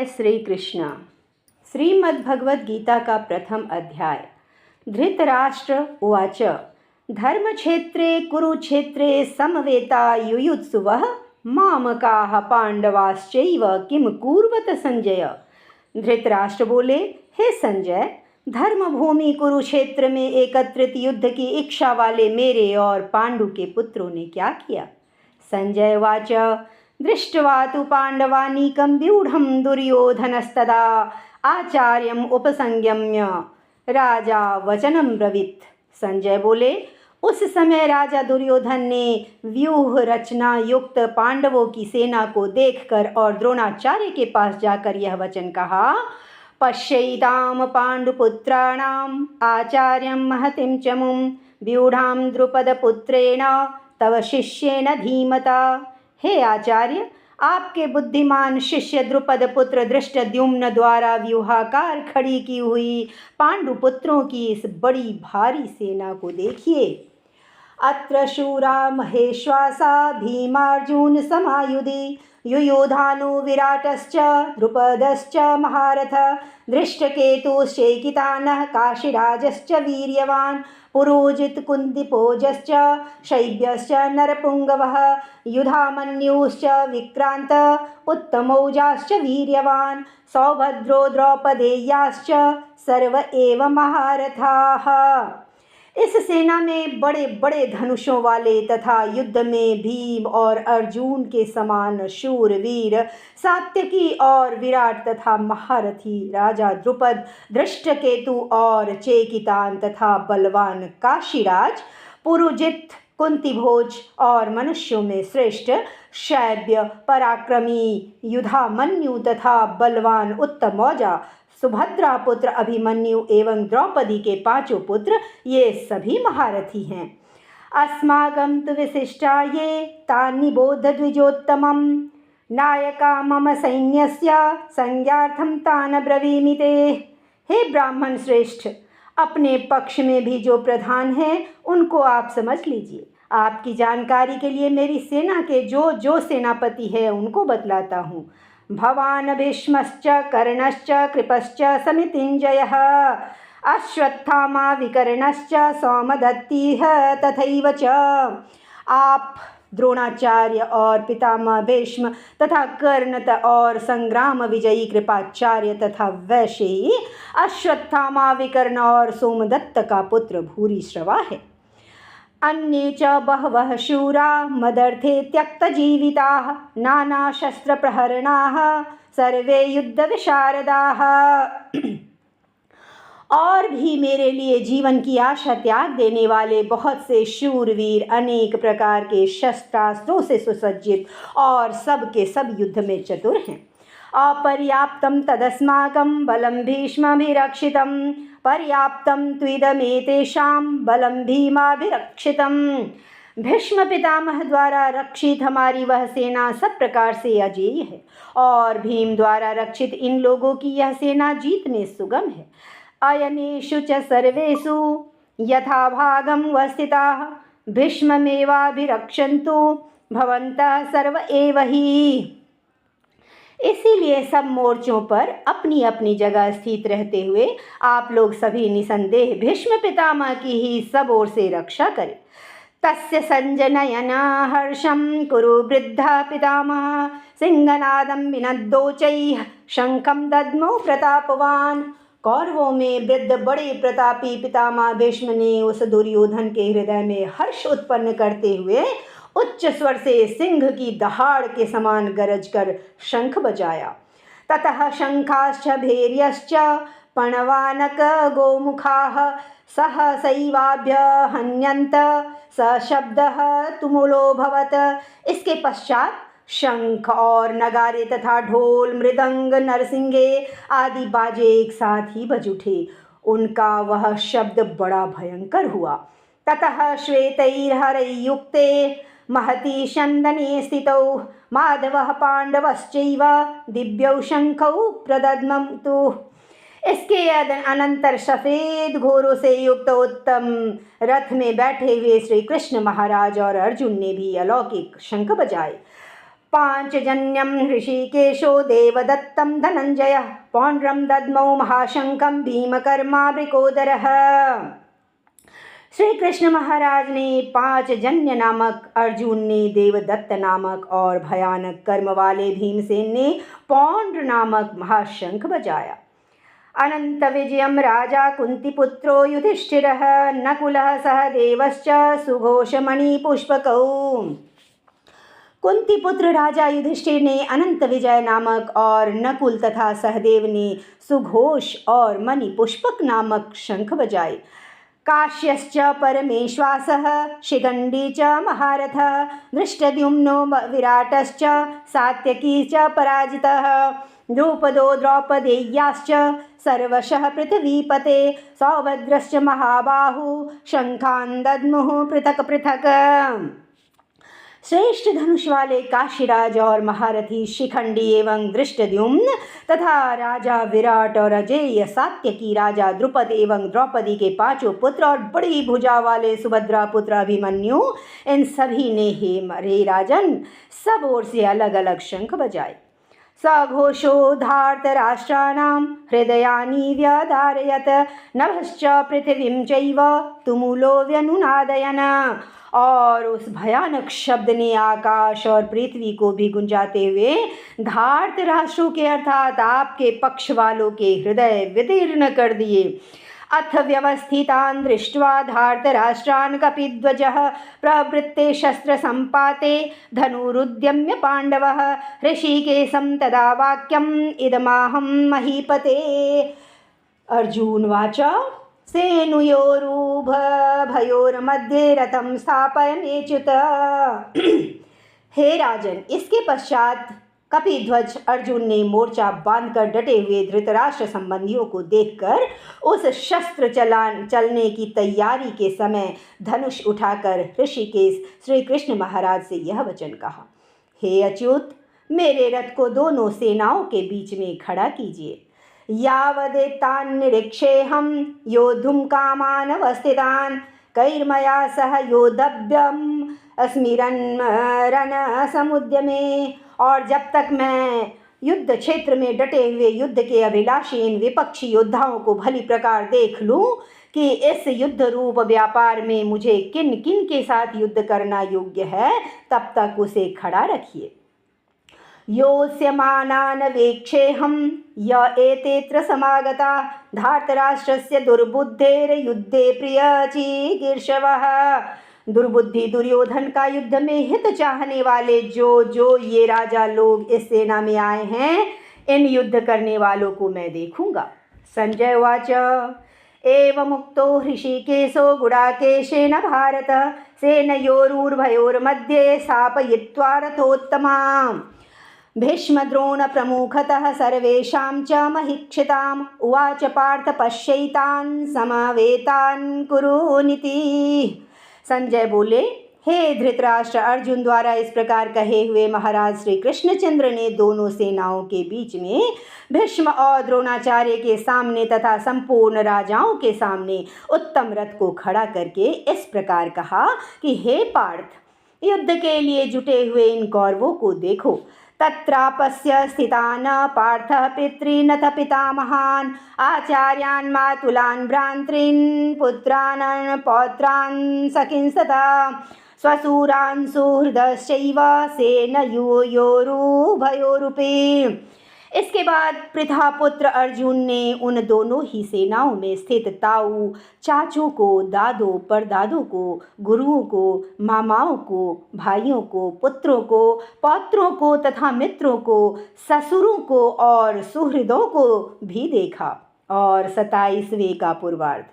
श्री कृष्ण। श्रीमद्भगवद गीता का प्रथम अध्याय। धृतराष्ट्र उवाच धर्मक्षेत्रे कुरुक्षेत्रे समवेता युयुत्सुवः मामकाः पांडवाश्चैव किम कुर्वत संजय। धृतराष्ट्र बोले, हे संजय, धर्मभूमि कुरुक्षेत्र में एकत्रित युद्ध की इच्छा वाले मेरे और पांडु के पुत्रों ने क्या किया। संजय वाच दृष्ट्वा तु पांडवानीकं व्यूढ़ं दुर्योधनस्तदा आचार्यम उपसंगम्य राजा वचनम ब्रवीत। संजय बोले, उस समय राजा दुर्योधन ने व्यूह रचना युक्त पांडवों की सेना को देखकर और द्रोणाचार्य के पास जाकर यह वचन कहा, पश्यैताम पांडुपुत्राणाम आचार्यम महतिम चमुम व्यूढ़ाम द्रुपदपुत्रेण तव शिष्येन धीमता। हे आचार्य, आपके बुद्धिमान शिष्य द्रुपद पुत्र धृष्टद्युम्न द्वारा व्यूहाकार खड़ी की हुई पांडुपुत्रों की इस बड़ी भारी सेना को देखिए। अत्र शूरा महेश्वासा भीमार्जुन समायुधि युयुधानु विराटश्च द्रुपदश्च महारथ दृष्टकेतुश्चैकितानः काशीराजश्च वीर्यवान् पुरोजित कुन्तिभोजश्च शैब्यश्च नरपुङ्गवः युधामन्युश्च विक्रान्त उत्तमौजाश्च वीर्यवान् सौभद्रो द्रौपदेयाश्च सर्व एव महारथाः। इस सेना में बड़े बड़े धनुषों वाले तथा युद्ध में भीम और अर्जुन के समान शूरवीर सात्यकी और विराट तथा महारथी राजा द्रुपद धृष्टकेतु और चेकितान तथा बलवान काशीराज पुरुजित कुंतीभोज और मनुष्यों में श्रेष्ठ शैब्य पराक्रमी युधामन्यु तथा बलवान उत्तमौजा सुभद्रा पुत्र अभिमन्यु एवं द्रौपदी के पांचों पुत्र ये सभी महारथी हैं। अस्माकं तु विशिष्टा ये तान्निबोध द्विजोत्तमं नायका मम सैन्यस्य संज्ञार्थं तान् ब्रवीमि ते। हे ब्राह्मण श्रेष्ठ, अपने पक्ष में भी जो प्रधान हैं उनको आप समझ लीजिए। आपकी जानकारी के लिए मेरी सेना के जो सेनापति है उनको बतलाता हूँ। भवान् भीष्मश्च कर्णश्च कृपश्च समितिञ्जयः अश्वत्थामा विकर्णश्च सौमदत्तिः तथैव च। आप द्रोणाचार्य और पितामह भीष्म तथा कर्ण और संग्राम विजयी कृपाचार्य तथा वैशेयी अश्वत्थामा विकर्ण और सोमदत्त का पुत्र भूरिश्रवा है। अन्ये च बहवः शूरा मदर्थे त्यक्तजीविताः नानाशस्त्रप्रहरणाः सर्वे युद्धविशारदाः। और भी मेरे लिए जीवन की आशा त्याग देने वाले बहुत से शूरवीर अनेक प्रकार के शस्त्रास्त्रों से सुसज्जित और सब के सब युद्ध में चतुर हैं। अपर्याप्तं तदस्माकं बलं भीष्माभिरक्षितं पर्याप्तं त्विदमेतेषां बलं भीमाभिरक्षितं। भीष्म पितामह द्वारा रक्षित हमारी वह सेना सब प्रकार से अजेय है और भीम द्वारा रक्षित इन लोगों की यह सेना जीतने सुगम है। अयनेषु च सर्वेषु यथा भागं वस्थिताः भीष्ममेवाभिरक्षन्तु भवन्तः सर्व एव हि। इसीलिए सब मोर्चों पर अपनी अपनी जगह स्थित रहते हुए आप लोग सभी निसंदेह भीष्म पितामह की ही सब ओर से रक्षा करें। तस्य संजनयना हर्षं कुरु वृद्धा पितामह सिंहनादं विनद्दोचैः शंखं दद्मौ प्रतापवान। कौरवों में वृद्ध बड़े प्रतापी पितामह भीष्म ने उस दुर्योधन के हृदय में हर्ष उत्पन्न करते हुए उच्च स्वर से सिंह की दहाड़ के समान गरज कर शंख बजाया। ततः शंखाश्च भैर्यश्च पणवानक गोमुखाः सहसैवाभ्य हन्यन्त सशब्दः तुमुलोऽभवत्। इसके पश्चात शंख और नगारे तथा ढोल मृदंग नरसिंगे आदि बाजे एक साथ ही बज उठे। उनका वह शब्द बड़ा भयंकर हुआ। ततः श्वेतैर्हरैर्युक्ते महती शंदने स्थितौ माधवः पांडवश्चैव दिव्यौ शंखौ प्रदद्मन्तु। इसके अनंतर सफेद घोरों से युक्त उत्तम रथ में बैठे हुए श्री कृष्ण महाराज और अर्जुन ने भी अलौकिक शंख बजाए। पाञ्चजन्यं हृषीकेशो देवदत्तं धनञ्जयः पौण्ड्रं दद्मौ महाशंकं भीमकर्मा वृकोदरः। श्री कृष्ण महाराज ने पांचजन्य नामक अर्जुन ने देवदत्त नामक और भयानक कर्म वाले भीमसेन ने पौंड्र नामक महाशंख बजाया। अनंत विजयम राजा कुंतीपुत्रो युधिष्ठिरः नकुलः सहदेवश्च सुघोषमणि पुष्पकौ। कुंतीपुत्र राजा युधिष्ठिर ने अनंत विजय नामक और नकुल तथा सहदेव ने सुघोष और मणि पुष्पक नामक शंख बजाए। काश्यश्च परमेश्वासः शिखण्डी च महारथः धृष्टद्युम्नो विराटश्च सात्यकी च पराजितः द्रुपदो द्रौपदेयाश्च सर्वशः पृथिवीपते सौभद्रश्च महाबाहु शंखान् दद्मुः पृथक पृथक। श्रेष्ठ धनुष वाले काशीराज और महारथी शिखंडी एवं दृष्टद्युम्न तथा राजा विराट और अजेय सात्यकी राजा द्रुपद एवं द्रौपदी के पांचों पुत्र और बड़ी भुजा वाले सुभद्रा पुत्र अभिमन्यु, इन सभी ने हे राजन सब ओर से अलग अलग शंख बजाए। सघोषो धार्तराष्ट्राणां हृदयानि व्यधारयत नभश्च पृथिवीं चैव तुमुलो व्यनुनादयन्। और उस भयानक शब्द ने आकाश और पृथ्वी को भी गुंजाते हुए धार्त राष्ट्रों के अर्थात आपके पक्ष वालों के हृदय विदीर्ण कर दिए। अथ व्यवस्थितान् दृष्ट्वा धार्तराष्ट्रान् कपिध्वजः प्रवृत्ते शस्त्र संपाते धनुरुद्यम्य पांडवः ऋषिकेशं तदा वाक्यम् इदमाहं महीपते। अर्जुन वाच सेनुयोरुभयोर्मध्ये रथं स्थापयमेच्युत। हे राजन, इसके पश्चात कपिध्वज अर्जुन ने मोर्चा बांधकर डटे हुए धृतराष्ट्र संबंधियों को देखकर उस शस्त्र चलने की तैयारी के समय धनुष उठाकर ऋषिकेश श्री कृष्ण महाराज से यह वचन कहा, हे अच्युत, मेरे रथ को दोनों सेनाओं के बीच में खड़ा कीजिए। यावदेतान् निरीक्षेऽहं योद्धुं कामानवस्थितान् कैर्मया सह योद्धव्यम् अस्मिरन् रणसमुद्यमे। और जब तक मैं युद्ध क्षेत्र में डटे हुए युद्ध के अभिलाषी इन विपक्षी योद्धाओं को भली प्रकार देख लूं कि इस युद्ध रूप व्यापार में मुझे किन किन के साथ युद्ध करना योग्य है, तब तक उसे खड़ा रखिए। योत्स्यमानान् वीक्षेऽहं य एतेऽत्र समागता धार्तराष्ट्रस्य दुर्बुद्धेर्युद्धे प्रियचिकीर्षवः। दुर्बुद्धि दुर्योधन का युद्ध में हित चाहने वाले जो ये राजा लोग इस सेना में आए हैं, इन युद्ध करने वालों को मैं देखूंगा। संजय उवाच एवमुक्तो हृषीकेशो गुडाकेशेन भारत सेनयोरुभयोर्मध्ये स्थापयित्वा रथोत्तमाम्। भीष्मद्रोण प्रमुखतः सर्वेषां च महीक्षिताम् उवाच पार्थ पश्यैतान् समवेतान् कुरुनिति। संजय बोले, हे धृतराष्ट्र, अर्जुन द्वारा इस प्रकार कहे हुए महाराज श्री कृष्णचंद्र ने दोनों सेनाओं के बीच में भीष्म और द्रोणाचार्य के सामने तथा संपूर्ण राजाओं के सामने उत्तम रथ को खड़ा करके इस प्रकार कहा कि हे पार्थ, युद्ध के लिए जुटे हुए इन कौरवों को देखो। तत्रापस्य स्थितान् पार्थः पितॄनथ पितामहान् आचार्यान् मातुलान् भ्रातॄन् पुत्रान् पौत्रान् सखींस्तथा स्वशूरान् सुहृदश्चैव सेनयोरुभयोरुपि। इसके बाद प्रथापुत्र अर्जुन ने उन दोनों ही सेनाओं में स्थित ताऊ, चाचों को, दादों, परदादों को, गुरुओं को, मामाओं को, भाइयों को, पुत्रों को, पौत्रों को तथा मित्रों को, ससुरों को और सुहृदों को भी देखा। और 27वें का पूर्वार्ध।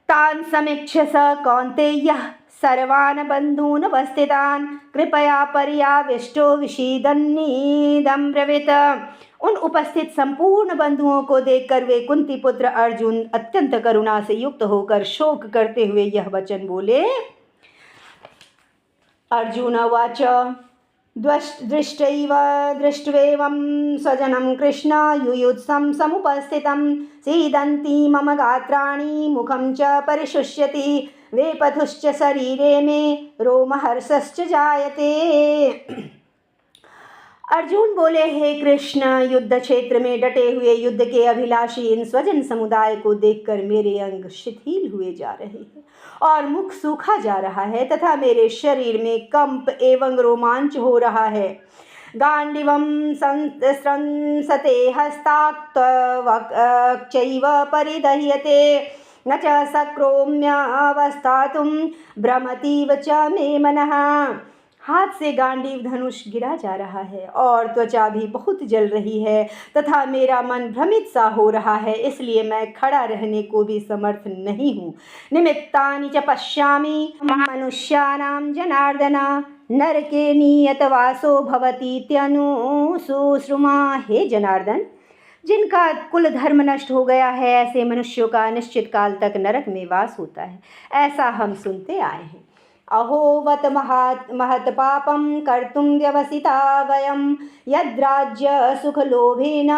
तान् समीक्ष्य स कौन्तेयः सर्वान् बन्धून् वस्थितान् कृपया पर्याविष्टो विषीदन्नीदं ब्रवीत। उन उपस्थित संपूर्ण बंधुओं को देखकर वे कुंती पुत्र अर्जुन अत्यंत करुणा से युक्त होकर शोक करते हुए यह वचन बोले। अर्जुन उवाच दृष्ट्वेवं स्वजनं कृष्ण युयुत्सं समुपस्थितं सीदन्ति मम गात्राणि मुखं च परिशुष्यति वेपथुश्च शरीरे मे रोमहर्षश्च जायते। अर्जुन बोले, हे कृष्ण, युद्ध क्षेत्र में डटे हुए युद्ध के अभिलाषी इन स्वजन समुदाय को देखकर मेरे अंग शिथिल हुए जा रहे हैं और मुख सूखा जा रहा है तथा मेरे शरीर में कंप एवं रोमांच हो रहा है। गांडीवं संसते हस्ताक्तवक्चैव परिदह्यते न च सक्रोम्यावस्थातुं भ्रमतीव च मे मनः। हाथ से गांडीव धनुष गिरा जा रहा है और त्वचा भी बहुत जल रही है तथा मेरा मन भ्रमित सा हो रहा है, इसलिए मैं खड़ा रहने को भी समर्थ नहीं हूँ। निमित्तानि च पश्यामि मनुष्याणां जनार्दन नरके नियतवासो भवतीत्यनुशुश्रुमा। हे जनार्दन, जिनका कुल धर्म नष्ट हो गया है ऐसे मनुष्यों का निश्चित काल तक नरक में वास होता है, ऐसा हम सुनते आए हैं। अहोवत महत पापम कर्तुं व्यवसिता वयं यद्राज्य सुखलोभेन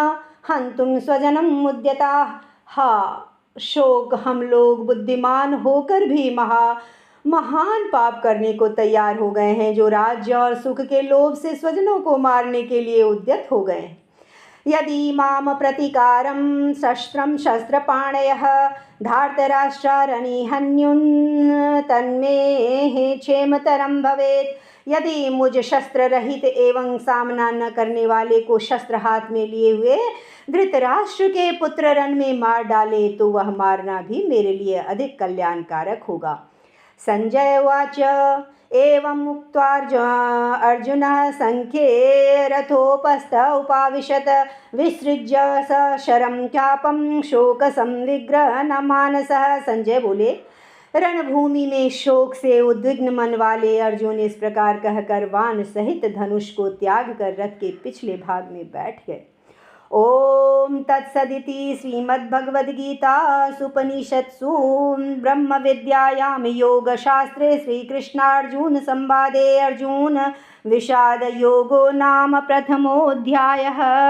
हन्तुं स्वजनं मुद्यता। हा शोक, हम लोग बुद्धिमान होकर भी महान पाप करने को तैयार हो गए हैं, जो राज्य और सुख के लोभ से स्वजनों को मारने के लिए उद्यत हो गए हैं। यदि माम प्रतिकारं शस्त्रं शस्त्रपाणयः धार्तराष्ट्रारणिहन्युन् तन्मे क्षेमतरं भवेत्। यदि मुझ शस्त्र रहित एवं सामना न करने वाले को शस्त्र हाथ में लिए हुए धृतराष्ट्र के पुत्र रण में मार डाले तो वह मारना भी मेरे लिए अधिक कल्याणकारक होगा। संजय उवाच एवं उक्त्वा अर्जुनः संख्ये रथोपस्थ उपाविशत विसृज्य सशरं चापं शोकसंविग्रह न मानसः। संजय बोले, रणभूमि में शोक से उद्विग्न मन वाले अर्जुन इस प्रकार कहकर वान सहित धनुष को त्याग कर रथ के पिछले भाग में बैठ गए। ओम तत्सदिति श्रीमद्भगवद्गीतासूपनिषत्सु ब्रह्म विद्यायां योगशास्त्रे श्रीकृष्णार्जुन संवादे अर्जुन विषाद योगो नाम प्रथमोऽध्यायः।